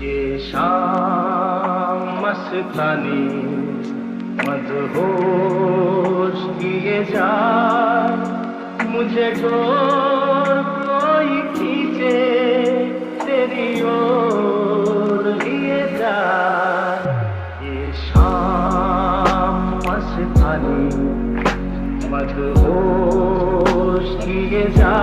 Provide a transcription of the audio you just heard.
ये शाम मस्तानी मदहोश किए जाए, मुझे डोर कोई खींचे तेरी ओर लिए जाए। ये शाम मस्तानी मदहोश किए जाए।